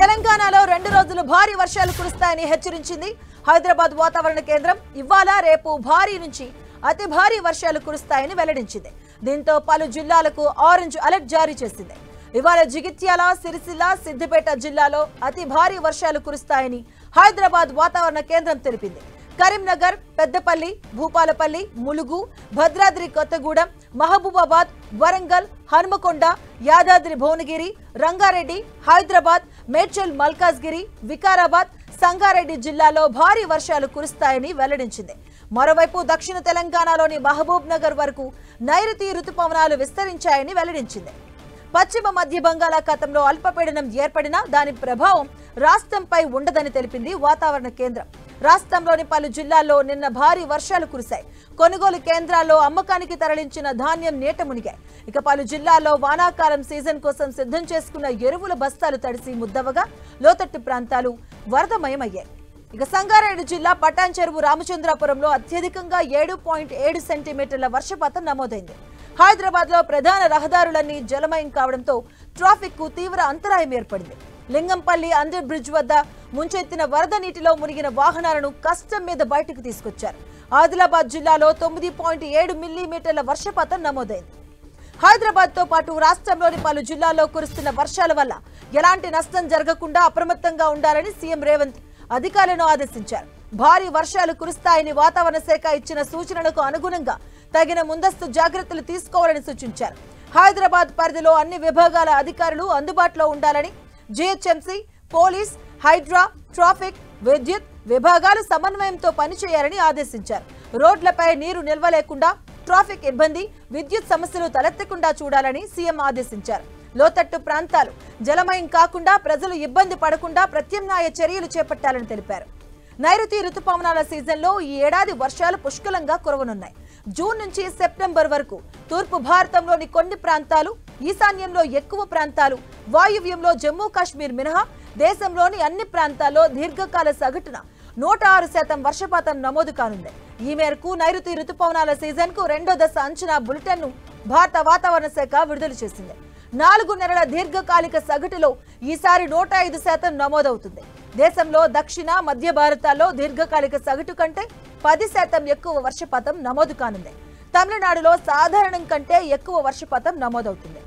తెలంగాణలో 2 రోజులు భారీ వర్షాలు కురుస్తాయని హెచ్చరించింది హైదరాబాద్ వాతావరణ కేంద్రం. ఇవాళ రేపు భారీ నుంచి అతి భారీ వర్షాలు కురుస్తాయని వెల్లడించింది. దీంతో పలు జిల్లాలకు ఆరెంజ్ అలర్ట్ జారీ చేసింది. ఇవాళ జగిత్యాల, సిరిసిల్ల, సిద్దిపేట జిల్లాలో అతి భారీ వర్షాలు కురుస్తాయని హైదరాబాద్ వాతావరణ కేంద్రం తెలిపింది. కరీంనగర్, పెద్దపల్లి, భూపాలపల్లి, ములుగు, భద్రాద్రి కొత్తగూడెం, మహబూబాబాద్, వరంగల్, హనుమకొండ, యాదాద్రి భువనగిరి, రంగారెడ్డి, హైదరాబాద్, మేడ్చల్ మల్కాజ్గిరి, వికారాబాద్, సంగారెడ్డి జిల్లాలో భారీ వర్షాలు కురుస్తాయని వెల్లడించింది. మరోవైపు దక్షిణ తెలంగాణలోని మహబూబ్ నగర్ వరకు నైరుతి రుతుపవనాలు విస్తరించాయని వెల్లడించింది. పశ్చిమ మధ్య బంగాళాఖాతంలో అల్పపీడనం ఏర్పడినా దాని ప్రభావం రాష్ట్రంపై ఉండదని తెలిపింది వాతావరణ కేంద్రం. రాష్ట్రంలోని పలు జిల్లాల్లో నిన్న భారీ వర్షాలు కురిశాయి. కొనుగోలు కేంద్రాల్లో అమ్మకానికి తరలించిన ధాన్యం నీట మునిగాయి. ఇక పలు జిల్లాల్లో వానాకాలం సీజన్ కోసం సిద్ధం చేసుకున్న ఎరువుల బస్తాలు తడిసి ముద్దవగా లోతట్టు ప్రాంతాలు వరదమయమయ్యాయి. ఇక సంగారెడ్డి జిల్లా పటాన్ చెరువు రామచంద్రాపురంలో అత్యధికంగా 7.7 సెంటీమీటర్ల వర్షపాతం నమోదైంది. హైదరాబాద్ లో ప్రధాన రహదారులన్నీ జలమయం కావడంతో ట్రాఫిక్ కు తీవ్ర అంతరాయం ఏర్పడింది. లింగంపల్లి అండర్ బ్రిడ్జ్ వద్ద ముంచెత్తిన వరద నీటిలో మునిగిన వాహనాలను కష్టం మీద బయటకు తీసుకొచ్చారు. ఆదిలాబాద్ జిల్లాలో 9.7 మిల్లీమీటర్ల వర్షపాతం నమోదైంది. హైదరాబాద్ తో పాటు రాష్ట్రంలోని పలు జిల్లాల్లో కురుస్తున్న వర్షాల వల్ల ఎలాంటి నష్టం జరగకుండా అప్రమత్తంగా ఉండాలని సీఎం రేవంత్ అధికారులను ఆదేశించారు. భారీ వర్షాలు కురుస్తాయని వాతావరణ శాఖ ఇచ్చిన సూచనలకు అనుగుణంగా తగిన ముందస్తు జాగ్రత్తలు తీసుకోవాలని సూచించారు. హైదరాబాద్ పరిధిలో అన్ని విభాగాల అధికారులు అందుబాటులో ఉండాలని జీహెచ్ఎంసీ, పోలీస్, హైడ్రా, ట్రాఫిక్, విద్యుత్ విభాగాలు సమన్వయంతో పనిచేయాలని ఆదేశించారు. రోడ్లపై నీరు నిల్వ లేకుండా, ట్రాఫిక్ ఇబ్బంది, విద్యుత్ సమస్యలు తలెత్తకుండా చూడాలని సీఎం ఆదేశించారు. లోతట్టు ప్రాంతాలు జలమయం కాకుండా ప్రజలు ఇబ్బంది పడకుండా ప్రత్యామ్నాయ చర్యలు చేపట్టాలని తెలిపారు. నైరుతి రుతుపవనాల సీజన్లో ఈ ఏడాది వర్షాలు పుష్కలంగా కురవనున్నాయి. జూన్ నుంచి సెప్టెంబర్ వరకు తూర్పు భారతంలోని కొన్ని ప్రాంతాలు, ఈశాన్యంలో ఎక్కువ ప్రాంతాలు, వాయువ్యంలో జమ్మూ కాశ్మీర్ మినహా దేశంలోని అన్ని ప్రాంతాల్లో దీర్ఘకాల సగటున 106% వర్షపాతం నమోదు కానుంది. ఈ మేరకు నైరుతి రుతుపవనాల సీజన్ కు 2వ దశ అంచనా బులెటిన్ ను భారత వాతావరణ శాఖ విడుదల చేసింది. 4 నెలల దీర్ఘకాలిక సగటులో ఈసారి 105% నమోదవుతుంది. దేశంలో దక్షిణ, మధ్య భారతాల్లో దీర్ఘకాలిక సగటు కంటే 10% ఎక్కువ వర్షపాతం నమోదు కానుంది. తమిళనాడులో సాధారణం కంటే ఎక్కువ వర్షపాతం నమోదవుతుంది.